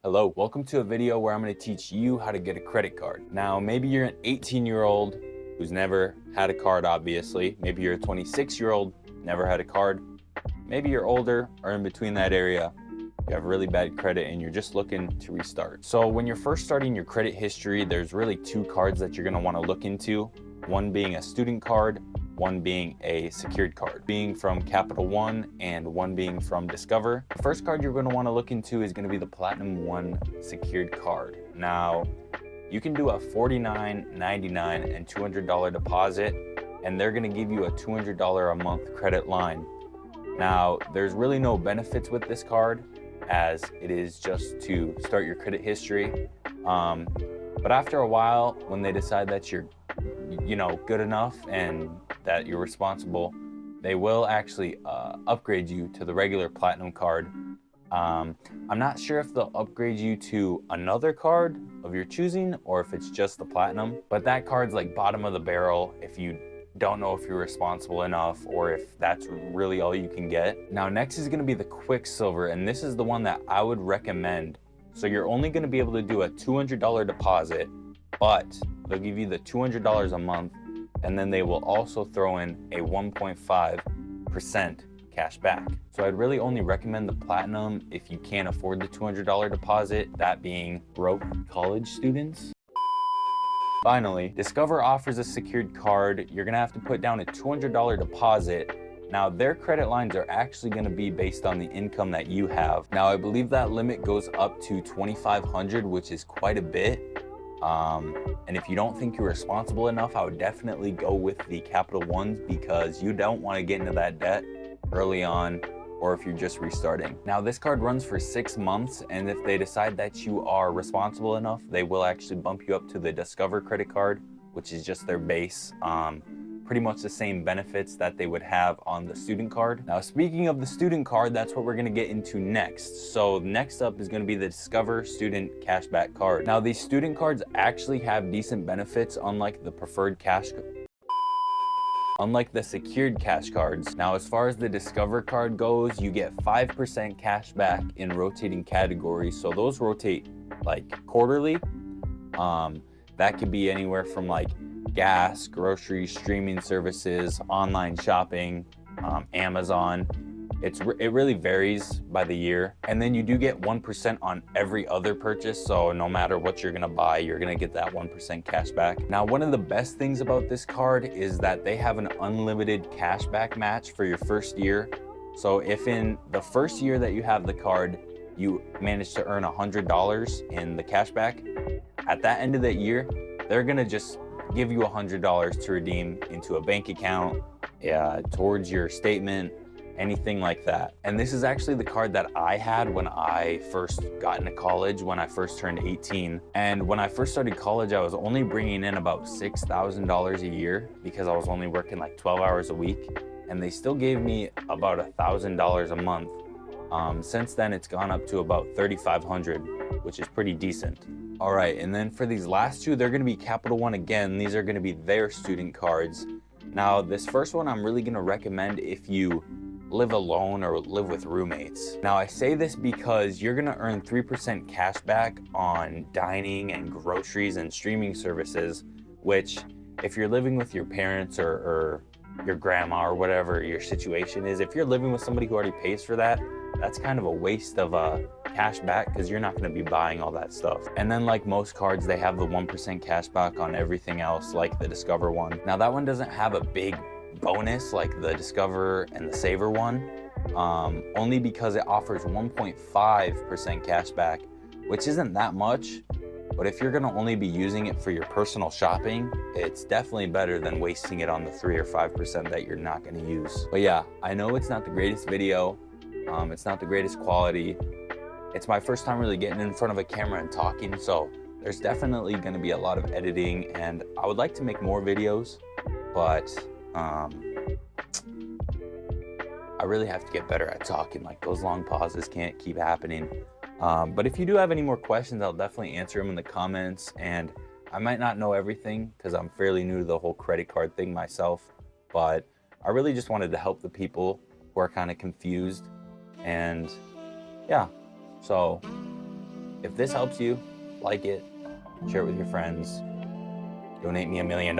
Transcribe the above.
Hello, welcome to a video where I'm going to teach you how to get a credit card. Now, maybe you're an 18-year-old who's never had a card, obviously. Maybe you're a 26-year-old, never had a card. Maybe you're older or in between that area. You have really bad credit and you're just looking to restart. So when you're first starting your credit history, there's really two cards that you're going to want to look into. One being a student card, one being a secured card, being from Capital One and one being from Discover. The first card you're going to want to look into is going to be the Platinum One secured card. Now, you can do a $49, $99, and $200 deposit, and they're going to give you a $200 a month credit line. Now, there's really no benefits with this card, as it is just to start your credit history. But after a while, when they decide that you're good enough and that you're responsible, they will actually upgrade you to the regular Platinum card. I'm not sure if they'll upgrade you to another card of your choosing or if it's just the Platinum, but that card's like bottom of the barrel if you don't know if you're responsible enough or if that's really all you can get. Now, next is going to be the Quicksilver, and this is the one that I would recommend. So you're only going to be able to do a $200 deposit, but they'll give you the $200 a month, and then they will also throw in a 1.5% cash back. So I'd really only recommend the Platinum if you can't afford the $200 deposit, that being broke college students. Finally, Discover offers a secured card. You're gonna have to put down a $200 deposit. Now, their credit lines are actually going to be based on the income that you have. Now, I believe that limit goes up to $2,500, which is quite a bit. And if you don't think you're responsible enough, I would definitely go with the Capital Ones, because you don't want to get into that debt early on, or if you're just restarting. Now, this card runs for 6 months, and if they decide that you are responsible enough, they will actually bump you up to the Discover credit card, which is just their base. Pretty much the same benefits that they would have on the student card. Now, speaking of the student card, that's what we're gonna get into next. So next up is gonna be the Discover Student Cashback Card. Now, these student cards actually have decent benefits, unlike the secured cash cards. Now, as far as the Discover card goes, you get 5% cash back in rotating categories. So those rotate like quarterly. That could be anywhere from like gas, groceries, streaming services, online shopping, Amazon. It really varies by the year. And then you do get 1% on every other purchase. So no matter what you're gonna buy, you're gonna get that 1% cash back. Now, one of the best things about this card is that they have an unlimited cashback match for your first year. So if in the first year that you have the card, you manage to earn $100 in the cashback, at that end of the year, they're gonna just give you $100 to redeem into a bank account, towards your statement, anything like that. And this is actually the card that I had when I first got into college, when I first turned 18. And when I first started college, I was only bringing in about $6,000 a year because I was only working like 12 hours a week. And they still gave me about $1,000 a month. Since then, it's gone up to about $3,500, which is pretty decent. All right, and then for these last two, they're gonna be Capital One again. These are gonna be their student cards. Now, this first one I'm really gonna recommend if you live alone or live with roommates. Now, I say this because you're gonna earn 3% cash back on dining and groceries and streaming services, which if you're living with your parents or your grandma or whatever your situation is, if you're living with somebody who already pays for that, that's kind of a waste of cash back because you're not going to be buying all that stuff. And then, like most cards, they have the 1% cash back on everything else, like the Discover one. Now, that one doesn't have a big bonus like the Discover and the Saver one, only because it offers 1.5% cash back, which isn't that much. But if you're going to only be using it for your personal shopping, it's definitely better than wasting it on the 3 or 5% that you're not going to use. But yeah, I know it's not the greatest video. It's not the greatest quality. It's my first time really getting in front of a camera and talking, so there's definitely going to be a lot of editing, and I would like to make more videos, but I really have to get better at talking. Like, those long pauses can't keep happening. But if you do have any more questions, I'll definitely answer them in the comments, and I might not know everything because I'm fairly new to the whole credit card thing myself, but I really just wanted to help the people who are kind of confused. And yeah, so If this helps you, like it, share it with your friends, donate me $1 million.